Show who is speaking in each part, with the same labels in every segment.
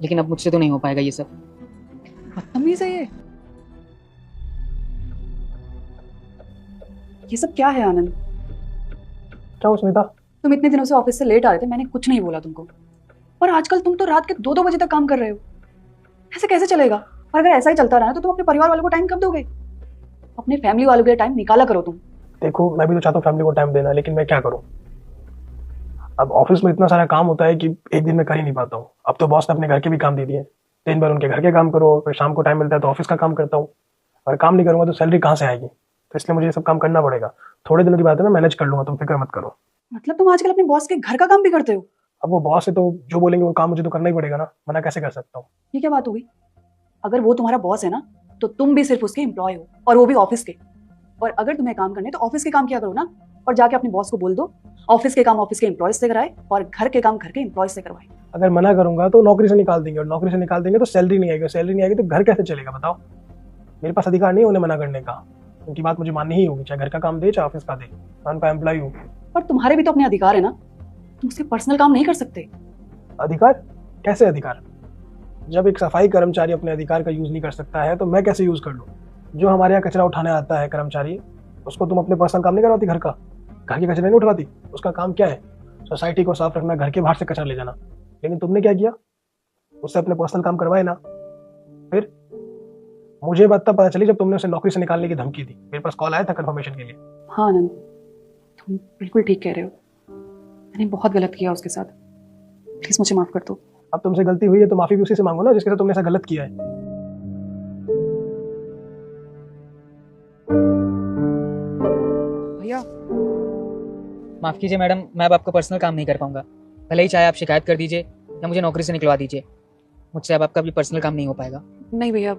Speaker 1: लेकिन अब मुझसे तो नहीं हो पाएगा ये सब।
Speaker 2: बदतमीज है ये सब क्या है आनंद?
Speaker 3: क्या हुआ सुनीता?
Speaker 2: तुम इतने दिनों से ऑफिस से लेट आ रहे थे, मैंने कुछ नहीं बोला तुमको, और आजकल तुम तो रात के 2-2 बजे तक काम कर रहे हो। ऐसे कैसे चलेगा? और अगर ऐसा ही चलता रहा तो तुम अपने परिवार वालों को टाइम कब दोगे? अपने फैमिली वालों के लिए टाइम निकाला करो तुम।
Speaker 3: देखो, मैं भी तो चाहता हूँ फैमिली को टाइम देना, लेकिन मैं क्या करूँ? अब ऑफिस में इतना सारा काम होता है कि एक दिन में कर ही नहीं पाता हूँ। अब तो बॉस ने अपने घर के भी काम दे दिए। दिन भर उनके घर के काम करो, फिर शाम को टाइम मिलता है तो ऑफिस का काम करता हूँ। और काम नहीं करूँगा तो सैलरी कहाँ से आएगी? तो इसलिए मुझे ये सब काम करना पड़ेगा। थोड़े दिनों की बात है, मैं मैनेज कर लूंगा, तुम फिक्र मत करो।
Speaker 2: मतलब तुम आजकल अपने बॉस के घर का काम भी करते हो?
Speaker 3: अब वो बॉस है तो जो बोलेंगे वो काम मुझे तो करना ही पड़ेगा ना, मना कैसे कर सकता हूँ?
Speaker 2: ये क्या बात हुई? अगर वो तुम्हारा बॉस है ना, तो तुम भी सिर्फ उसके एम्प्लॉय हो, और वो भी ऑफिस के। और अगर तुम्हें काम करने तो ऑफिस के काम किया करो ना, और जाके अपने बॉस को बोल दो ऑफिस के काम ऑफिस के एम्प्लॉयज से कराए और घर के काम घर के एम्प्लॉयज से करवाए।
Speaker 3: अगर मना करूंगा तो नौकरी से निकाल देंगे, और नौकरी से निकाल देंगे तो सैलरी नहीं आएगी, सैलरी नहीं आएगी तो घर कैसे चलेगा बताओ? मेरे पास अधिकार नहीं है उन्हें मना करने का। उनकी बात मुझे माननी ही होगी, चाहे घर का काम दे चाहे ऑफिस का दे। मैं उनका एम्प्लॉय हूँ।
Speaker 2: पर तुम्हारे भी तो अपने अधिकार है ना, तुम उसके पर्सनल काम नहीं कर सकते।
Speaker 3: अधिकार? कैसे अधिकार? जब एक सफाई कर्मचारी अपने अधिकार का यूज नहीं कर सकता है तो मैं कैसे यूज कर लूँ? जो हमारे यहाँ कचरा उठाने आता है कर्मचारी, उसको तुम अपने पर्सनल काम नहीं करवाती? घर के कचरे नहीं उठवाती? उसका काम क्या है? सोसाइटी को साफ रखना, घर के बाहर से कचरा ले जाना। लेकिन तुमने क्या किया? उससे अपने पर्सनल काम करवाए ना। फिर मुझे बात तब पता चली जब तुमने उसे नौकरी से निकालने की धमकी दी। मेरे पास कॉल आया था कंफर्मेशन के लिए।
Speaker 2: हाँ आनंद, तुम बिल्कुल ठीक कह रहे हो। मैंने बहुत गलत किया उसके साथ, प्लीज मुझे माफ कर दो।
Speaker 3: अब तुमसे गलती हुई है तो माफी भी उसी से मांगो ना जिसके साथ तुमने ऐसा गलत किया है।
Speaker 2: भैया
Speaker 1: माफ़ कीजिए मैडम, मैं अब आपका पर्सनल काम नहीं कर पाऊंगा। भले ही चाहे आप शिकायत कर दीजिए या मुझे नौकरी से निकलवा दीजिए, मुझसे अब आपका भी पर्सनल काम नहीं हो पाएगा।
Speaker 2: नहीं भैया,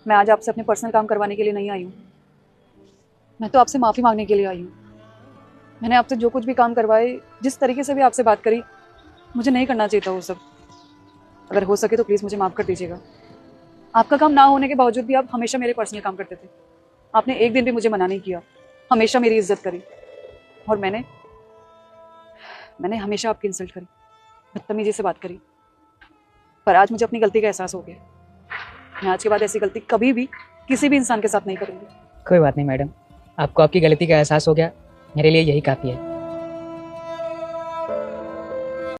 Speaker 2: मैं आज आपसे अपने पर्सनल काम करवाने के लिए नहीं आई हूँ। मैं तो आपसे माफ़ी मांगने के लिए आई हूँ। मैंने आपसे जो कुछ भी काम करवाए, जिस तरीके से भी आपसे बात करी, मुझे नहीं करना चाहिए था वो सब। अगर हो सके तो प्लीज़ मुझे माफ़ कर दीजिएगा। आपका काम ना होने के बावजूद भी आप हमेशा मेरे पर्सनल काम करते थे। आपने एक दिन भी मुझे मना नहीं किया, हमेशा मेरी इज्जत करी, और मैंने हमेशा आपकी इंसल्ट करी, बदतमीजी से बात करी। पर आज मुझे अपनी गलती का एहसास हो गया। मैं आज के बाद ऐसी गलती कभी भी किसी भी इंसान के साथ नहीं करूँगी।
Speaker 1: कोई बात नहीं मैडम, आपको आपकी गलती का एहसास हो गया, मेरे लिए यही काफ़ी है।